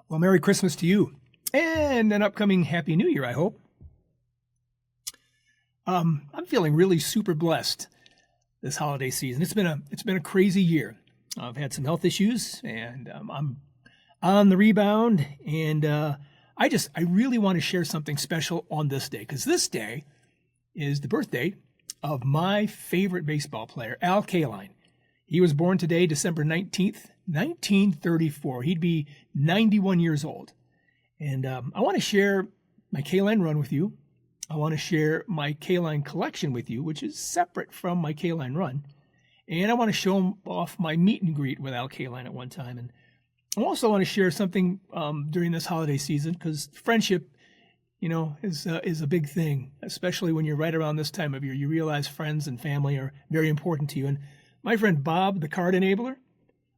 Well, Merry Christmas to you and an upcoming Happy New Year, I hope. I'm feeling really super blessed this holiday season. It's been a crazy year. I've had some health issues, and I'm on the rebound. And I really want to share something special on this day, because this day is the birthday of my favorite baseball player, Al Kaline. He was born today, December 19th, 1934. He'd be 91 years old. And I want to share my Kaline run with you. I want to share my Kaline collection with you, which is separate from my Kaline run. And I want to show off my meet and greet with Al Kaline at one time. And I also want to share something during this holiday season, because friendship, is a big thing, especially when you're right around this time of year. You realize friends and family are very important to you. And my friend Bob, the card enabler,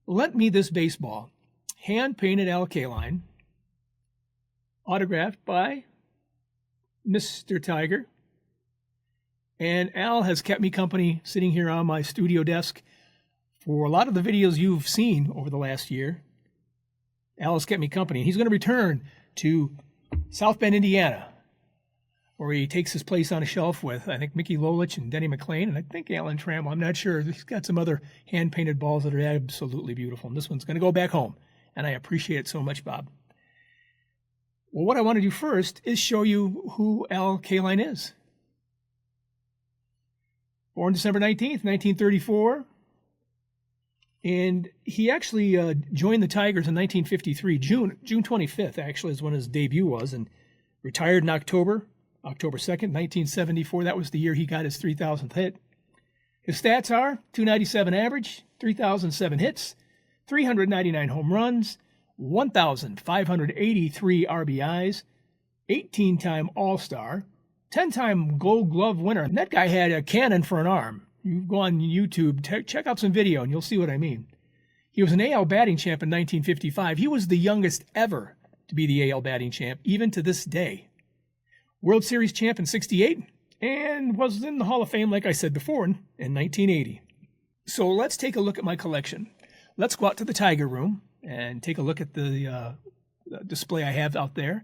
lent me this baseball, hand-painted Al Kaline, autographed by Mr. Tiger. And Al has kept me company sitting here on my studio desk for a lot of the videos you've seen over the last year. Al has kept me company. He's going to return to South Bend, Indiana, where he takes his place on a shelf with, I think, Mickey Lolich and Denny McLain, and I think Alan Trammell. I'm not sure. He's got some other hand-painted balls that are absolutely beautiful. And this one's going to go back home, and I appreciate it so much, Bob. Well, what I want to do first is show you who Al Kaline is. Born December 19th, 1934. And he actually joined the Tigers in 1953. June 25th, actually, is when his debut was, and retired in October 2nd, 1974. That was the year he got his 3,000th hit. His stats are 297 average, 3,007 hits, 399 home runs, 1,583 RBIs, 18-time All-Star, 10-time Gold Glove winner. And that guy had a cannon for an arm. You go on YouTube, check out some video, and you'll see what I mean. He was an AL batting champ in 1955. He was the youngest ever to be the AL batting champ, even to this day. World Series champ in 68, and was in the Hall of Fame, like I said before, in 1980. So let's take a look at my collection. Let's go out to the Tiger Room and take a look at the display I have out there.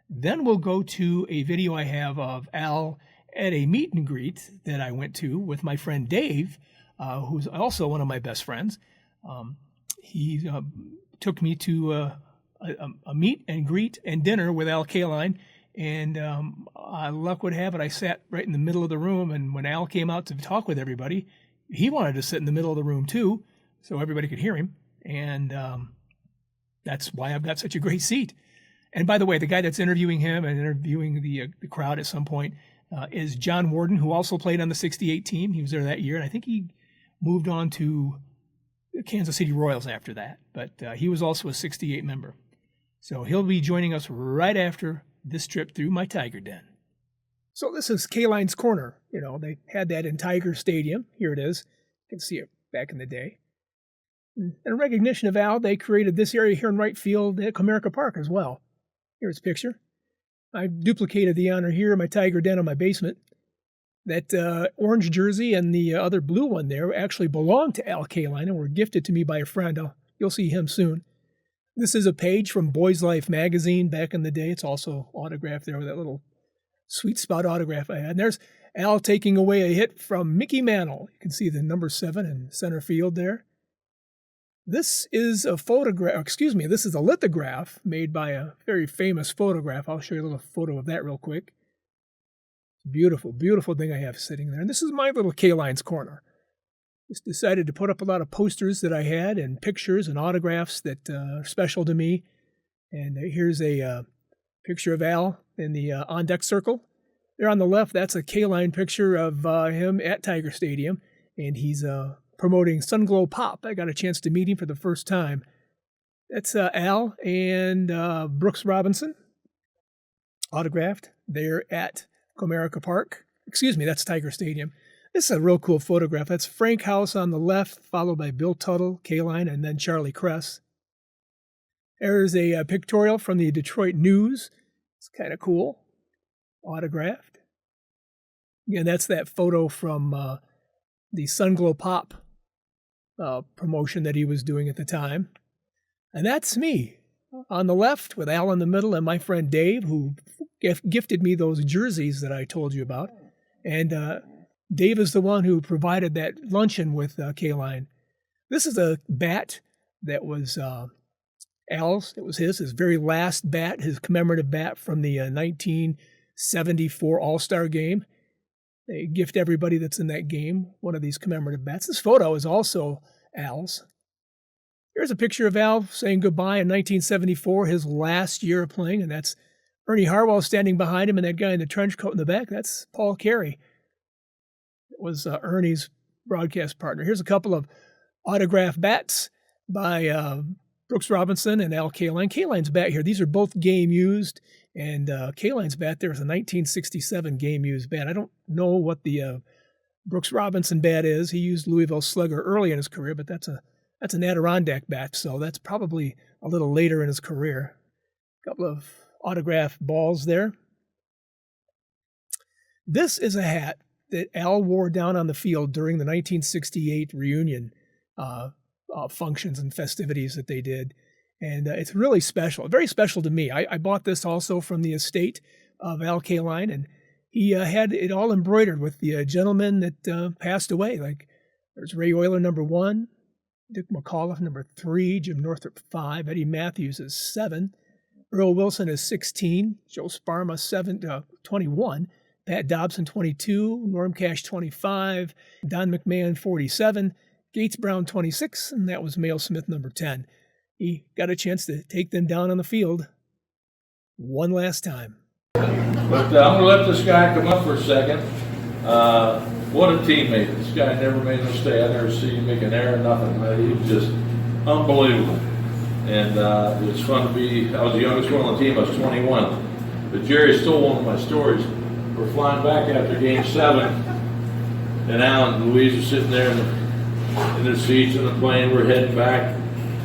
Then we'll go to a video I have of Al at a meet and greet that I went to with my friend Dave, who's also one of my best friends. He took me to a meet and greet and dinner with Al Kaline, and luck would have it, I sat right in the middle of the room, and when Al came out to talk with everybody, he wanted to sit in the middle of the room too, so everybody could hear him, and that's why I've got such a great seat. And by the way, the guy that's interviewing him and interviewing the crowd at some point is John Warden, who also played on the 68 team. He was there that year, and I think he moved on to the Kansas City Royals after that. But he was also a 68 member. So he'll be joining us right after this trip through my Tiger Den. So this is Kaline's Corner. They had that in Tiger Stadium. Here it is. You can see it back in the day. In recognition of Al, they created this area here in right field at Comerica Park as well. Here's a picture. I duplicated the honor here in my Tiger Den in my basement. That orange jersey and the other blue one there actually belonged to Al Kaline and were gifted to me by a friend. You'll see him soon. This is a page from Boys Life magazine back in the day. It's also autographed there with that little sweet spot autograph I had. And there's Al taking away a hit from Mickey Mantle. You can see the number 7 in center field there. This is a this is a lithograph made by a very famous photograph. I'll show you a little photo of that real quick. Beautiful, beautiful thing I have sitting there. And this is my little Kaline's Corner. Just decided to put up a lot of posters that I had and pictures and autographs that are special to me. And here's a picture of Al in the on-deck circle. There on the left, that's a Kaline picture of him at Tiger Stadium. And he's promoting Sunglow Pop. I got a chance to meet him for the first time. That's Al and Brooks Robinson, autographed there at Comerica Park. That's Tiger Stadium. This is a real cool photograph. That's Frank House on the left, followed by Bill Tuttle, Kaline, and then Charlie Kress. There's a pictorial from the Detroit News. It's kind of cool. Autographed. Again, that's that photo from the Sunglow Pop promotion that he was doing at the time. And that's me. on the left with Al in the middle and my friend Dave, who gifted me those jerseys that I told you about. And Dave is the one who provided that luncheon with Kaline. This is a bat that was Al's. It was his very last bat, his commemorative bat from the 1974 All-Star game. They gift everybody that's in that game one of these commemorative bats. This photo is also Al's. Here's a picture of Al saying goodbye in 1974, his last year of playing, and that's Ernie Harwell standing behind him, and that guy in the trench coat in the back, that's Paul Carey. It was Ernie's broadcast partner. Here's a couple of autographed bats by Brooks Robinson and Al Kaline. Kaline's bat here, these are both game used, and Kaline's bat there is a 1967 game used bat. I don't know what the Brooks Robinson bat is. He used Louisville Slugger early in his career, but that's an Adirondack bat, so that's probably a little later in his career. A couple of autographed balls there. This is a hat that Al wore down on the field during the 1968 reunion functions and festivities that they did. And it's really special, very special to me. I bought this also from the estate of Al Kaline, and he had it all embroidered with the gentleman that passed away. Like there's Ray Euler, number 1, Dick McAuliffe, number 3, Jim Northrup, 5, Eddie Matthews is 7, Earl Wilson is 16, Joe Sparma 21, Pat Dobson 22, Norm Cash 25, Don McMahon 47, Gates Brown 26, and that was Mayo Smith number 10. He got a chance to take them down on the field one last time. But I'm going to let this guy come up for a second. What a teammate. This guy never made a mistake. I never see him make an error, nothing. He was just unbelievable. And it was fun to be, I was the youngest one on the team. I was 21. But Jerry stole one of my stories. We're flying back after Game 7, and Al and Louise are sitting there in their seats in the plane. We're heading back.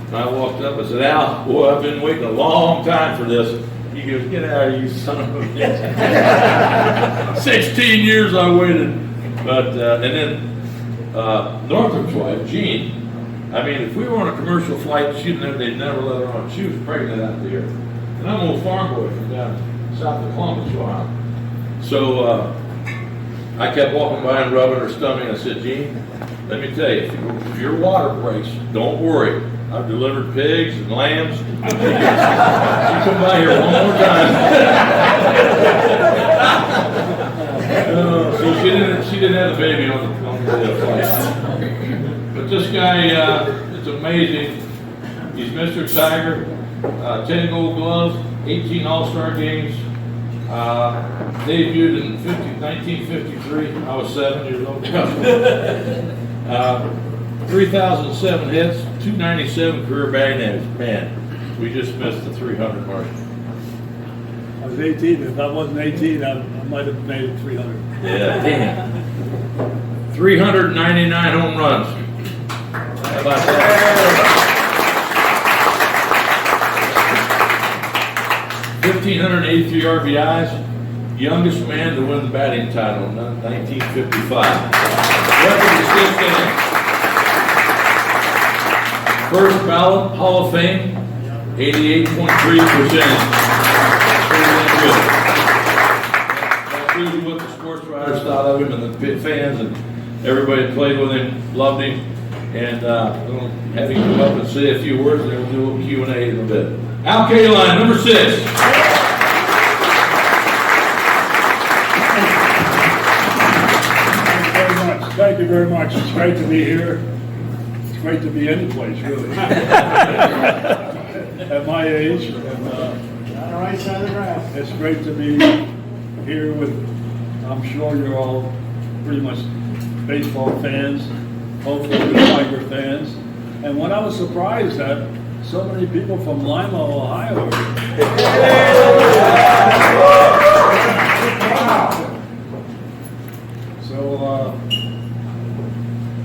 And I walked up and said, Al, boy, I've been waiting a long time for this. He goes, get out of here, you son of a bitch. 16 years I waited. But, and then Northrop's wife, Jean, I mean, if we were on a commercial flight, they'd never let her on. She was pregnant out there. And I'm an old farm boy from down south of Columbus, Ohio. So I kept walking by and rubbing her stomach. I said, Jean, let me tell you, if your water breaks, don't worry. I've delivered pigs and lambs. You come by here one more time. So she didn't have the baby on the flight. But this guy, it's amazing. He's Mr. Tiger, 10 Gold Gloves, 18 All-Star games. Debuted in 1953. I was 7 years old. 3,007 hits, 297 career batting average. Man, we just missed the 300 mark. I was 18. If I wasn't 18, I might have made it 300. Yeah, damn. 399 home runs. How about that? 1,583 RBIs. Youngest man to win the batting title in 1955. Record is 6 First ballot Hall of Fame, 88.3%. That's really what the sports writers thought of him, and the pit fans and everybody that played with him loved him. And we'll have him come up and say a few words, and then we'll do a little Q&A in a bit. Al Kaline, number 6. Thank you very much. It's great to be here. It's great to be any place, really. At my age, and, On the right side of the grass. it's great to be here with, I'm sure you're all pretty much baseball fans, hopefully you're Tiger fans. And when I was surprised that so many people from Lima, Ohio are So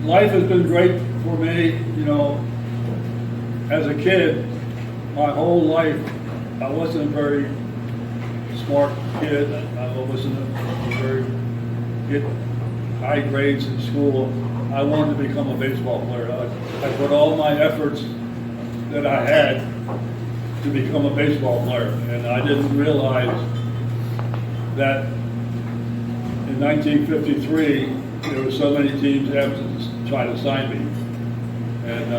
life has been great for me, you know. As a kid, my whole life, I wasn't a very smart kid. I wasn't a very get high grades in school. I wanted to become a baseball player. I put all my efforts that I had to become a baseball player. And I didn't realize that in 1953, there were so many teams after to try to sign me. And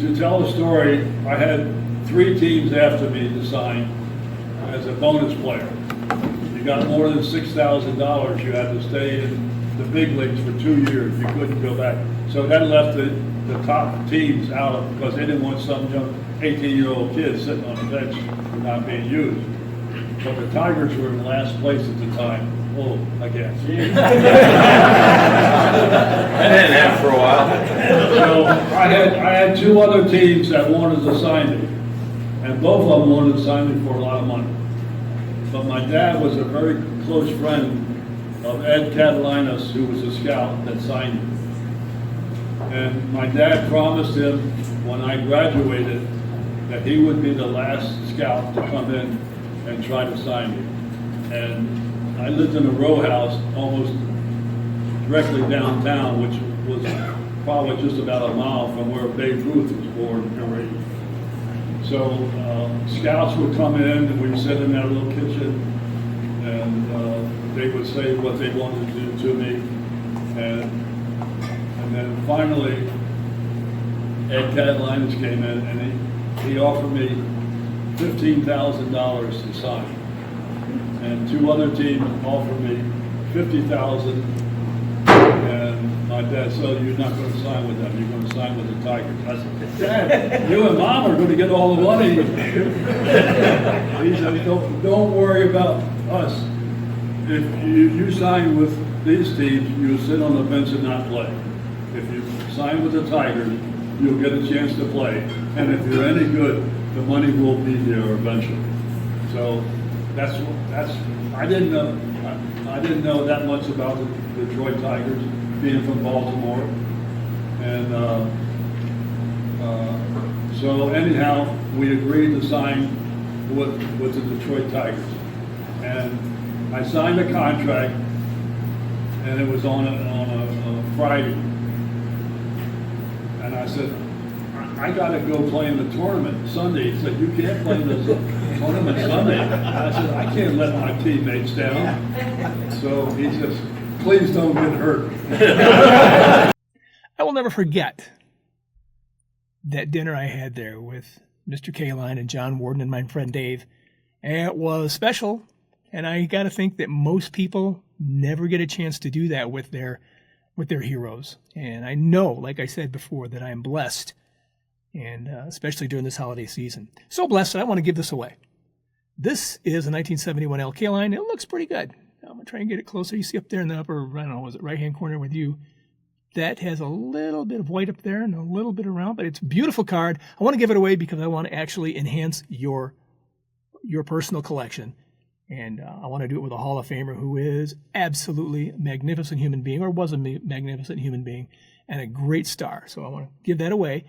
to tell the story, I had 3 teams after me to sign as a bonus player. You got more than $6,000, you had to stay in the big leagues for 2 years. You couldn't go back. So that left the top teams out because they didn't want some young 18-year-old kid sitting on the bench not being used. But the Tigers were in last place at the time. Oh, I guess. That didn't happen for a while. So I had 2 other teams that wanted to sign me, and both of them wanted to sign me for a lot of money. But my dad was a very close friend of Ed Kaline, who was a scout that signed me. And my dad promised him when I graduated that he would be the last scout to come in and try to sign me. And I lived in a row house almost directly downtown, which was probably just about a mile from where Babe Ruth was born and raised. So scouts would come in and we'd sit in that little kitchen and they would say what they wanted to do to me. And then finally, Ed Kaline came in and he offered me $15,000 to sign. And 2 other teams offered me $50,000. And my dad said, "You're not going to sign with them. You're going to sign with the Tigers." I said, "Dad, you and Mom are going to get all the money." He said, "Don't worry about us. If you sign with these teams, you sit on the bench and not play. If you sign with the Tigers, you'll get a chance to play. And if you're any good, the money will be there eventually." So that's I didn't know that much about the Detroit Tigers, being from Baltimore. And so anyhow, we agreed to sign with the Detroit Tigers. And I signed a contract, and it was on a Friday. And I said, "I got to go play in the tournament Sunday." He said, "You can't play in the tournament Sunday." I said, "I can't let my teammates down." So he says, "Please don't get hurt." I will never forget that dinner I had there with Mr. Kaline and John Warden and my friend Dave. And it was special, and I got to think that most people never get a chance to do that with their heroes. And I know, like I said before, that I am blessed, and especially during this holiday season. So blessed that I want to give this away. This is a 1971 L Kaline. It looks pretty good. I'm going to try and get it closer. You see up there in the upper, I don't know, was it right-hand corner with you? That has a little bit of white up there and a little bit around, but it's a beautiful card. I want to give it away because I want to actually enhance your personal collection. And I want to do it with a Hall of Famer who is absolutely a magnificent human being, or was a magnificent human being, and a great star. So I want to give that away.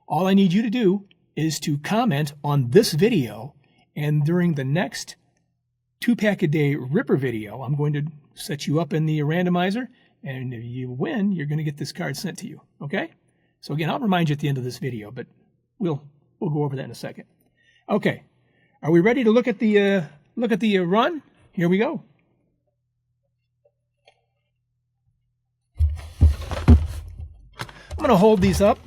All I need you to do is to comment on this video, and during the next 2-pack-a-day Ripper video, I'm going to set you up in the randomizer, and if you win, you're going to get this card sent to you, okay? So again, I'll remind you at the end of this video, but we'll go over that in a second. Okay, are we ready to look at the run? Here we go. I'm going to hold these up,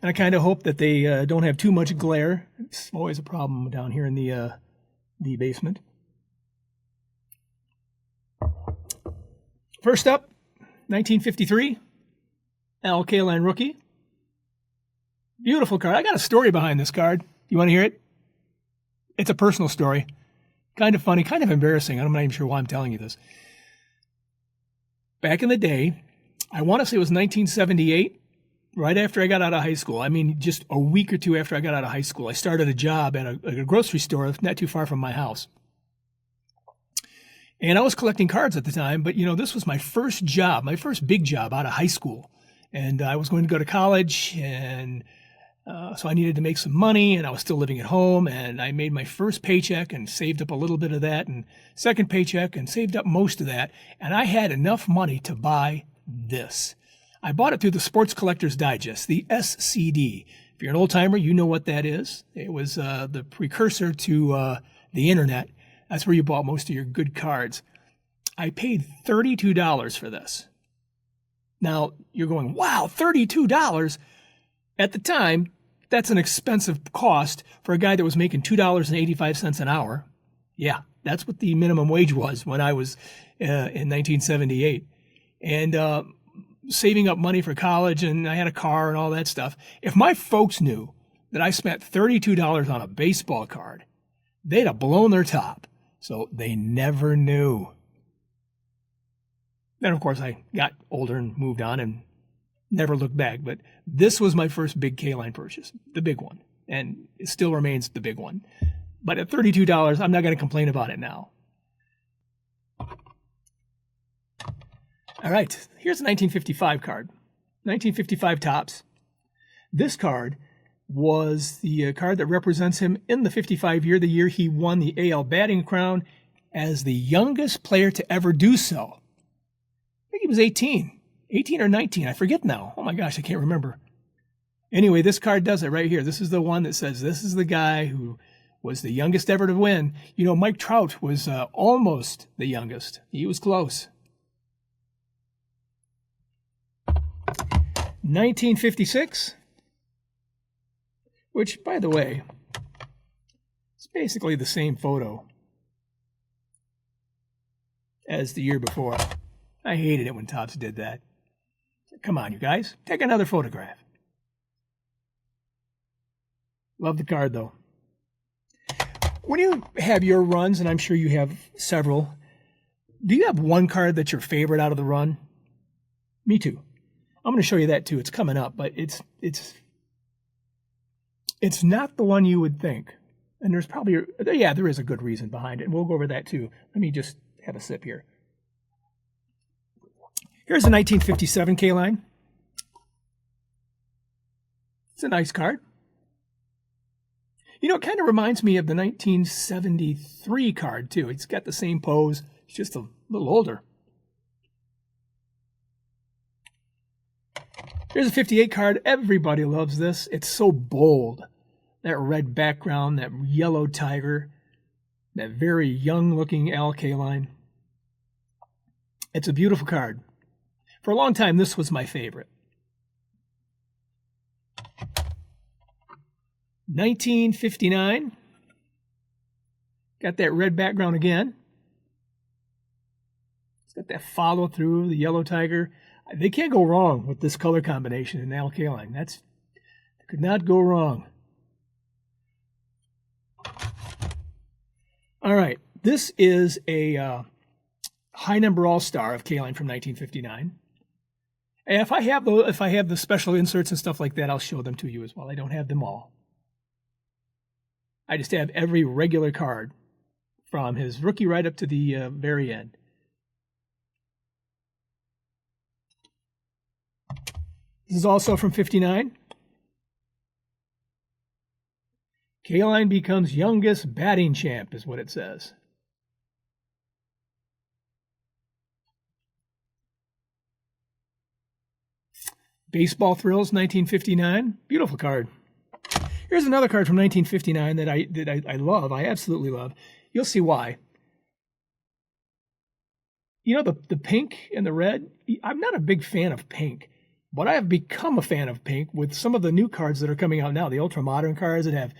and I kind of hope that they don't have too much glare. It's always a problem down here in the basement. First up, 1953, Al Kaline rookie. Beautiful card. I got a story behind this card. You want to hear it? It's a personal story. Kind of funny, kind of embarrassing. I'm not even sure why I'm telling you this. Back in the day, I want to say it was 1978, right after I got out of high school. I mean, just a week or 2 after I got out of high school, I started a job at a grocery store not too far from my house. And I was collecting cards at the time, but, this was my first job, my first big job out of high school. And I was going to go to college, and so I needed to make some money, and I was still living at home, and I made my first paycheck and saved up a little bit of that, and second paycheck and saved up most of that, and I had enough money to buy this. I bought it through the Sports Collector's Digest, the SCD. If you're an old timer, you know what that is. It was the precursor to the internet. That's where you bought most of your good cards. I paid $32 for this. Now, you're going, wow, $32? At the time, that's an expensive cost for a guy that was making $2.85 an hour. Yeah, that's what the minimum wage was when I was in 1978. And saving up money for college, and I had a car and all that stuff. If my folks knew that I spent $32 on a baseball card, they'd have blown their top. So they never knew. Then, of course, I got older and moved on and never looked back. But this was my first big Kaline purchase, the big one. And it still remains the big one. But at $32, I'm not going to complain about it now. All right, here's a 1955 card. 1955 Topps. This card was the card that represents him in the 55 year, the year he won the AL batting crown as the youngest player to ever do so. I think he was 18 or 19. I forget now. Oh my gosh, I can't remember. Anyway, this card does it right here. This is the one that says this is the guy who was the youngest ever to win. You know, Mike Trout was almost the youngest. He was close. 1956, which, by the way, it's basically the same photo as the year before. I hated it when Topps did that. Come on, you guys, take another photograph. Love the card, though. When you have your runs, and I'm sure you have several, do you have one card that's your favorite out of the run? Me too. I'm going to show you that too. It's coming up, but it's not the one you would think. And there's probably, yeah, there is a good reason behind it. And we'll go over that too. Let me just have a sip here. Here's a 1957 Kaline. It's a nice card. You know, it kind of reminds me of the 1973 card too. It's got the same pose. It's just a little older. Here's a 58 card. Everybody loves this. It's so bold. That red background, that yellow tiger, that very young-looking Al Kaline. It's a beautiful card. For a long time, this was my favorite. 1959. Got that red background again. It's got that follow-through, the yellow tiger. They can't go wrong with this color combination in Al Kaline. Could not go wrong. All right, this is a high number all-star of Kaline from 1959. And if I have the special inserts and stuff like that, I'll show them to you as well. I don't have them all. I just have every regular card from his rookie right up to the very end. This is also from 59. Kaline becomes youngest batting champ, is what it says. Baseball Thrills, 1959. Beautiful card. Here's another card from 1959 that I love. I absolutely love. You'll see why. You know, the pink and the red? I'm not a big fan of pink. But I have become a fan of pink with some of the new cards that are coming out now, the ultra-modern cards that have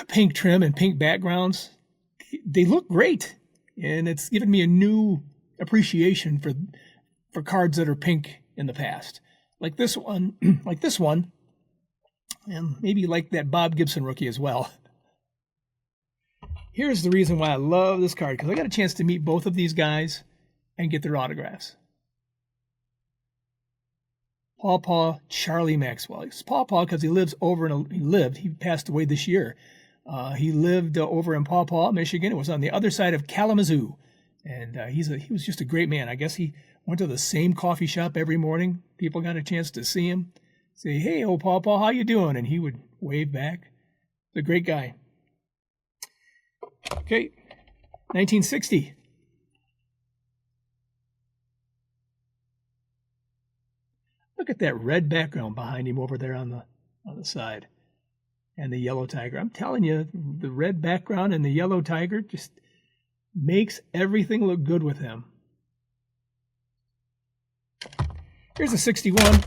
pink trim and pink backgrounds. They look great, and it's given me a new appreciation for cards that are pink in the past. Like this one, and maybe like that Bob Gibson rookie as well. Here's the reason why I love this card, because I got a chance to meet both of these guys and get their autographs. Paw, Charlie Maxwell. It's Paw because he passed away this year. He lived over in Paw, Michigan. It was on the other side of Kalamazoo. And he was just a great man. I guess he went to the same coffee shop every morning. People got a chance to see him. Say, hey, old Paw, how you doing? And he would wave back. He's a great guy. Okay, 1960. Look at that red background behind him over there on the side. And the yellow tiger. I'm telling you, the red background and the yellow tiger just makes everything look good with him. Here's a 61.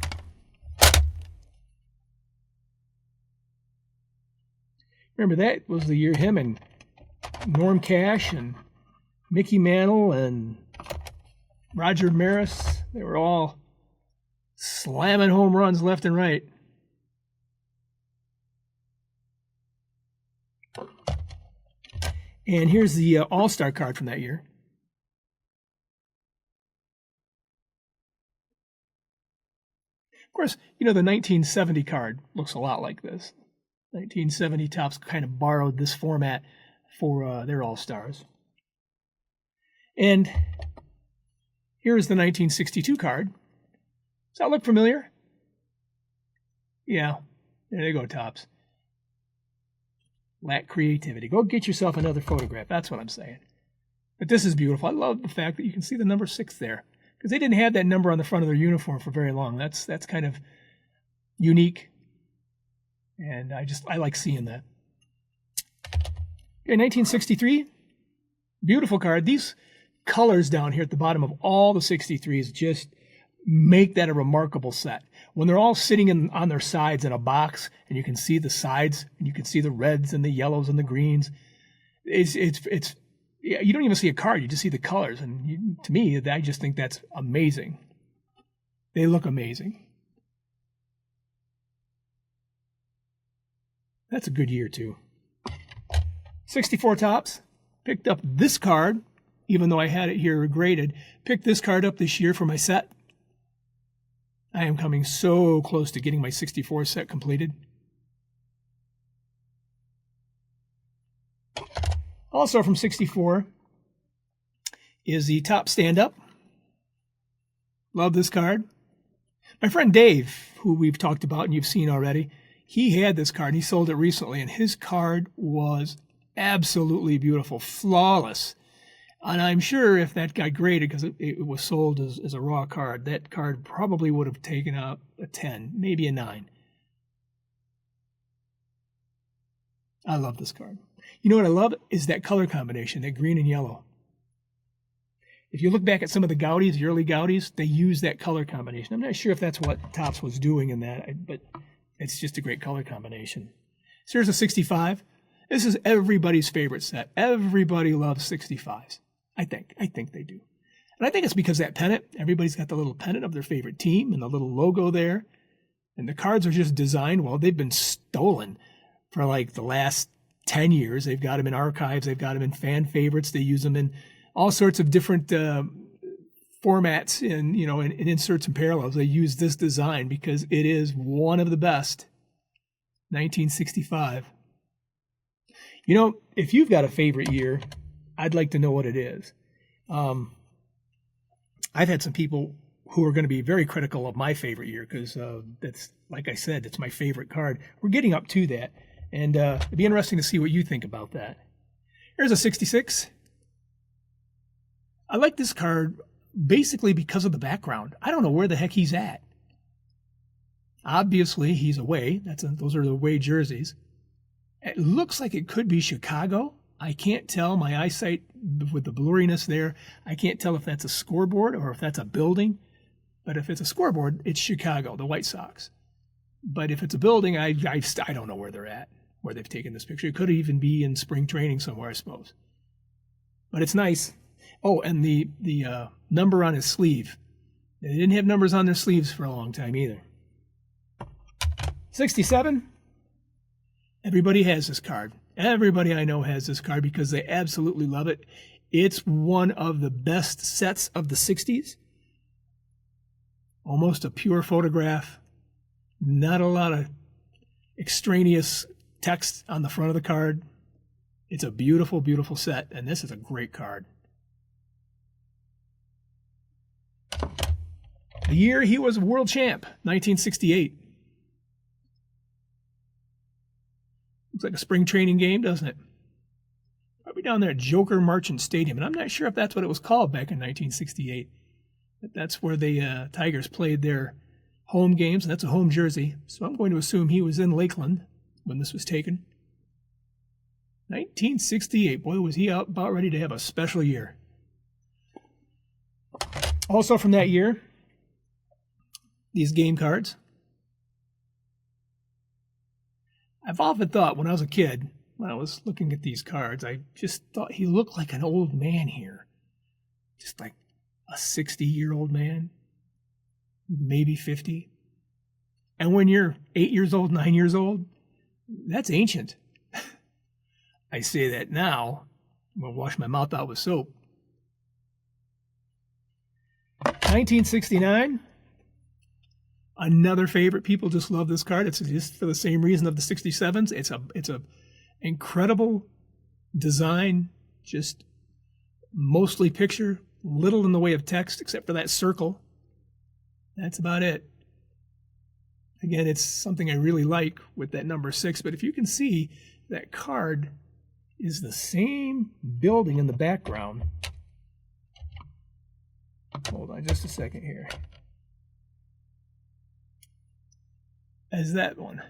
Remember, that was the year him and Norm Cash and Mickey Mantle and Roger Maris, they were all slamming home runs left and right. And here's the All-Star card from that year. Of course, you know, the 1970 card looks a lot like this. 1970 Topps kind of borrowed this format for their All-Stars. And here's the 1962 card. Does that look familiar? Yeah, there you go, Topps. Lack creativity. Go get yourself another photograph. That's what I'm saying. But this is beautiful. I love the fact that you can see the number 6 there, because they didn't have that number on the front of their uniform for very long. That's kind of unique, and I like seeing that. Okay, 1963, beautiful card. These colors down here at the bottom of all the 63s just make that a remarkable set. When they're all sitting on their sides in a box, and you can see the sides, and you can see the reds and the yellows and the greens, it's yeah, you don't even see a card, you just see the colors, and to me, I just think that's amazing. They look amazing. That's a good year too. 64 Topps, picked up this card, even though I had it here graded, picked this card up this year for my set. I am coming so close to getting my 64 set completed. Also from 64 is the Topps Stand-Up. Love this card. My friend Dave, who we've talked about and you've seen already, he had this card and he sold it recently, and his card was absolutely beautiful, flawless. And I'm sure if that got graded, because it was sold as a raw card, that card probably would have taken out a 10, maybe a 9. I love this card. You know what I love is that color combination, that green and yellow. If you look back at some of the Gaudis, the early Gaudis, they use that color combination. I'm not sure if that's what Topps was doing in that, but it's just a great color combination. So here's a 65. This is everybody's favorite set. Everybody loves 65s. I think they do. And I think it's because that pennant, everybody's got the little pennant of their favorite team and the little logo there. And the cards are just designed, well, they've been stolen for like the last 10 years. They've got them in archives. They've got them in fan favorites. They use them in all sorts of different formats and, you know, in inserts and parallels. They use this design because it is one of the best. 1965. You know, if you've got a favorite year, I'd like to know what it is. I've had some people who are going to be very critical of my favorite year because that's, like I said, it's my favorite card. We're getting up to that, and it'd be interesting to see what you think about that. Here's a 66. I like this card basically because of the background. I don't know where the heck he's at. Obviously, he's away. Those are the away jerseys. It looks like it could be Chicago. I can't tell. My eyesight, with the blurriness there, I can't tell if that's a scoreboard or if that's a building. But if it's a scoreboard, it's Chicago, the White Sox. But if it's a building, I don't know where they're at, where they've taken this picture. It could even be in spring training somewhere, I suppose. But it's nice. Oh, and the number on his sleeve. They didn't have numbers on their sleeves for a long time either. 67. Everybody has this card. Everybody I know has this card because they absolutely love it. It's one of the best sets of the 60s. Almost a pure photograph. Not a lot of extraneous text on the front of the card. It's a beautiful, beautiful set, and this is a great card. The year he was world champ, 1968. Looks like a spring training game, doesn't it? Probably down there at Joker Marchant Stadium. And I'm not sure if that's what it was called back in 1968. But that's where the Tigers played their home games, and that's a home jersey. So I'm going to assume he was in Lakeland when this was taken. 1968. Boy, was he about ready to have a special year. Also from that year, these game cards. I've often thought when I was a kid, when I was looking at these cards, I just thought he looked like an old man here. Just like a 60-year-old man, maybe 50. And when you're 8 years old, 9 years old, that's ancient. I say that now. I'm going to wash my mouth out with soap. 1969. Another favorite. People just love this card. It's just for the same reason of the 67s. It's a incredible design. Just mostly picture, little in the way of text, except for that circle. That's about it. Again, it's something I really like with that number 6. But if you can see, that card is the same building in the background. Hold on just a second here. As that one.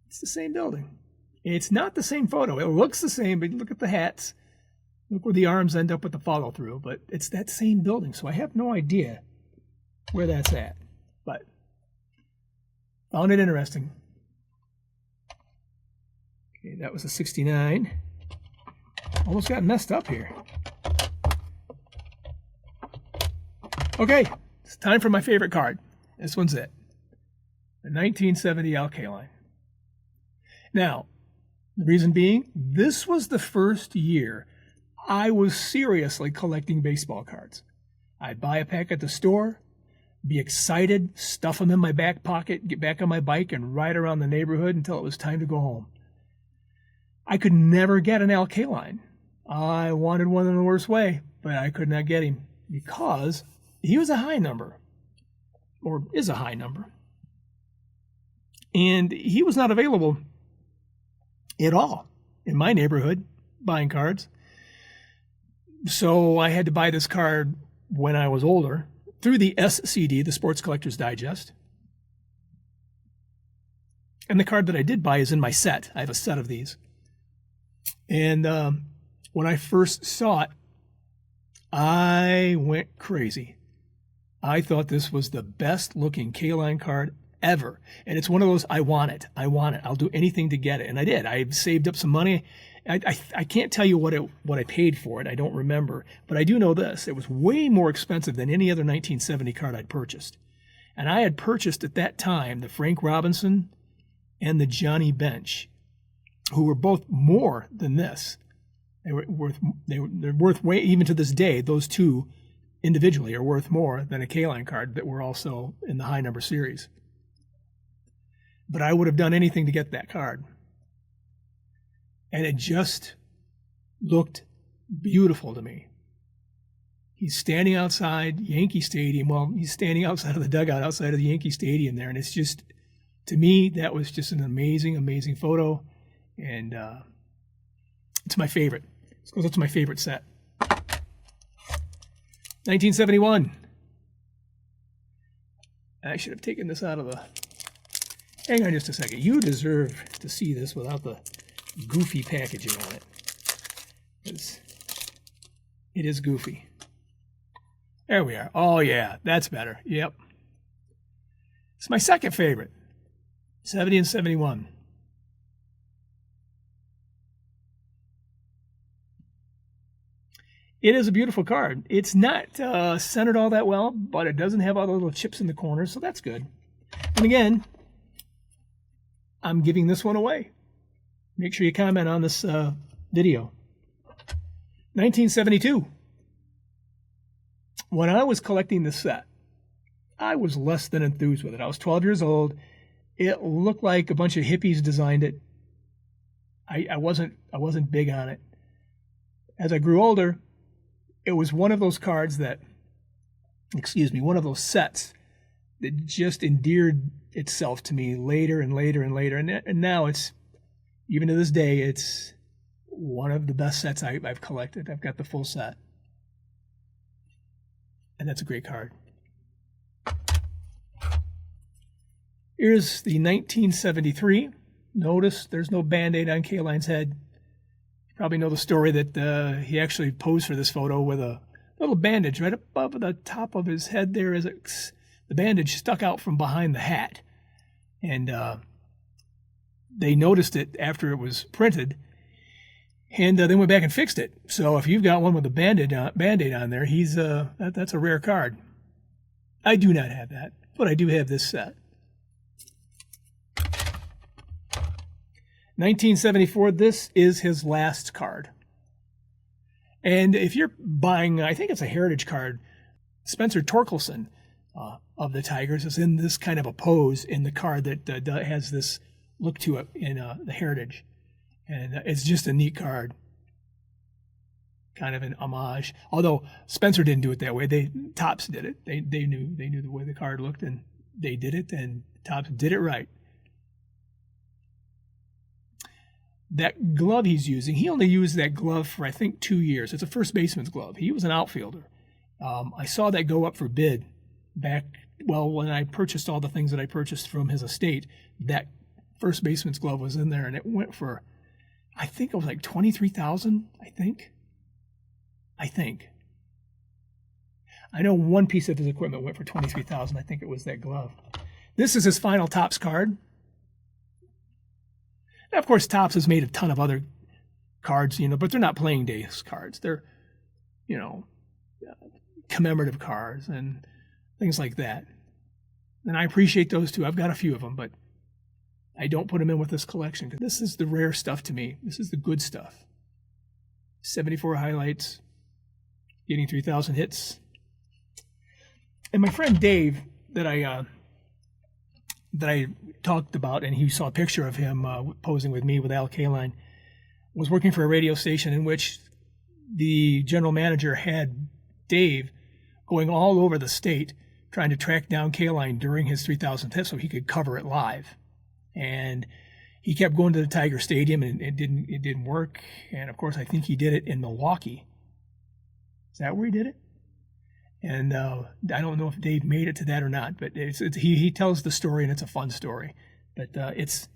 It's the same building. It's not the same photo. It looks the same, but look at the hats. Look where the arms end up with the follow-through. But it's that same building, so I have no idea where that's at. But found it interesting. Okay, that was a 69. Almost got messed up here. Okay, it's time for my favorite card. This one's it. The 1970 Kaline. Now, the reason being, this was the first year I was seriously collecting baseball cards. I'd buy a pack at the store, be excited, stuff them in my back pocket, get back on my bike, and ride around the neighborhood until it was time to go home. I could never get an Kaline. I wanted one in the worst way, but I could not get him because he was a high number, or is a high number. And he was not available at all in my neighborhood buying cards. So I had to buy this card when I was older through the SCD, the Sports Collector's Digest. And the card that I did buy is in my set. I have a set of these. And when I first saw it, I went crazy. I thought this was the best looking Kaline card ever. And it's one of those, I want it. I'll do anything to get it. And I did. I saved up some money. I can't tell you what I paid for it. I don't remember. But I do know this. It was way more expensive than any other 1970 card I'd purchased. And I had purchased at that time the Frank Robinson and the Johnny Bench, who were both more than this. They're worth way, even to this day, those two individually are worth more than a Kaline card that were also in the high number series. But I would have done anything to get that card. And it just looked beautiful to me. He's standing outside Yankee Stadium. Well, he's standing outside of the dugout outside of the Yankee Stadium there. And it's just, to me, that was just an amazing, amazing photo. And it's my favorite. It's because it's my favorite set. 1971. I should have taken this out of the... Hang on just a second. You deserve to see this without the goofy packaging on it. It is goofy. There we are. Oh, yeah. That's better. Yep. It's my second favorite. 70 and 71. It is a beautiful card. It's not centered all that well, but it doesn't have all the little chips in the corners, so that's good. And again, I'm giving this one away. Make sure you comment on this video. 1972. When I was collecting this set, I was less than enthused with it. I was 12 years old. It looked like a bunch of hippies designed it. I wasn't big on it. As I grew older, it was one of those cards that, one of those sets that just endeared itself to me later and later and later. And now it's, even to this day, it's one of the best sets I've collected. I've got the full set. And that's a great card. Here's the 1973. Notice there's no Band-Aid on Kaline's head. You probably know the story that he actually posed for this photo with a little bandage right above the top of his head there as the bandage stuck out from behind the hat. And they noticed it after it was printed, and they went back and fixed it. So if you've got one with a Band-Aid on there, that's a rare card. I do not have that, but I do have this set. 1974, this is his last card. And if you're buying, I think it's a heritage card, Spencer Torkelson of the Tigers is in this kind of a pose in the card that has this look to it in the heritage. And it's just a neat card. Kind of an homage. Although Spencer didn't do it that way. Topps did it. They knew the way the card looked, and they did it, and Topps did it right. That glove he's using, he only used that glove for, I think, 2 years. It's a first baseman's glove. He was an outfielder. I saw that go up for bid back, when I purchased all the things that I purchased from his estate. That first baseman's glove was in there, and it went for, I think it was like $23,000, I think. I know one piece of his equipment went for $23,000. I think it was that glove. This is his final Topps card. Now, of course, Topps has made a ton of other cards, but they're not playing days cards. They're, commemorative cards and things like that. And I appreciate those too. I've got a few of them, but I don't put them in with this collection because this is the rare stuff to me. This is the good stuff. 74 highlights, getting 3,000 hits. And my friend Dave that I talked about, and he saw a picture of him posing with me with Al Kaline, was working for a radio station in which the general manager had Dave going all over the state trying to track down Kaline during his 3,000th hit so he could cover it live. And he kept going to the Tiger Stadium, and it didn't work. And of course, I think he did it in Milwaukee. Is that where he did it? And I don't know if Dave made it to that or not, but he tells the story, and it's a fun story. But it's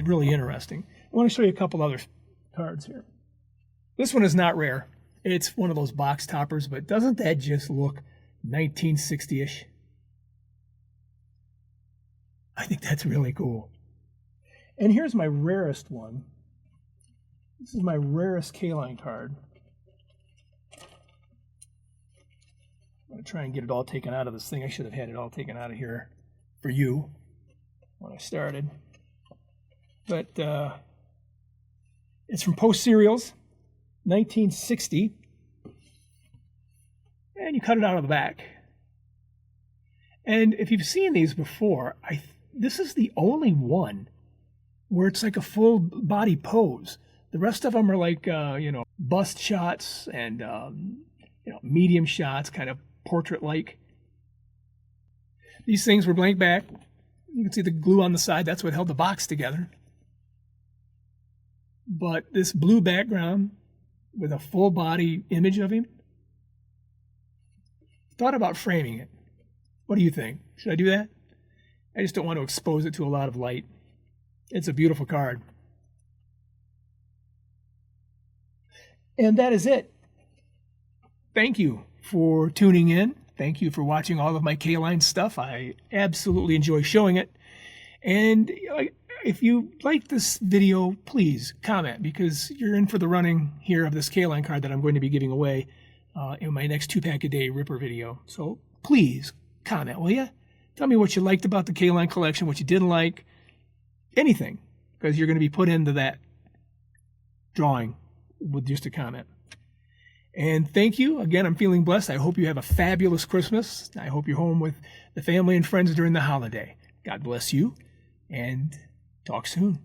really interesting. I want to show you a couple other cards here. This one is not rare. It's one of those box toppers, but doesn't that just look 1960-ish? I think that's really cool. And here's my rarest one. This is my rarest Kaline card. I'm going to try and get it all taken out of this thing. I should have had it all taken out of here for you when I started. But it's from Post Serials, 1960. And you cut it out of the back. And if you've seen these before, this is the only one where it's like a full body pose. The rest of them are like, bust shots and, medium shots, kind of portrait-like. These things were blank back. You can see the glue on the side. That's what held the box together. But this blue background with a full body image of him, thought about framing it. What do you think? Should I do that? I just don't want to expose it to a lot of light. It's a beautiful card. And that is it. Thank you for tuning in. Thank you for watching all of my Kaline stuff. I absolutely enjoy showing it. And if you like this video, please comment, because you're in for the running here of this Kaline card that I'm going to be giving away in my next 2-pack-a-day Ripper video. So please comment, will you? Tell me what you liked about the Kaline collection, what you didn't like, anything, because you're going to be put into that drawing with just a comment. And thank you. Again, I'm feeling blessed. I hope you have a fabulous Christmas. I hope you're home with the family and friends during the holiday. God bless you, and talk soon.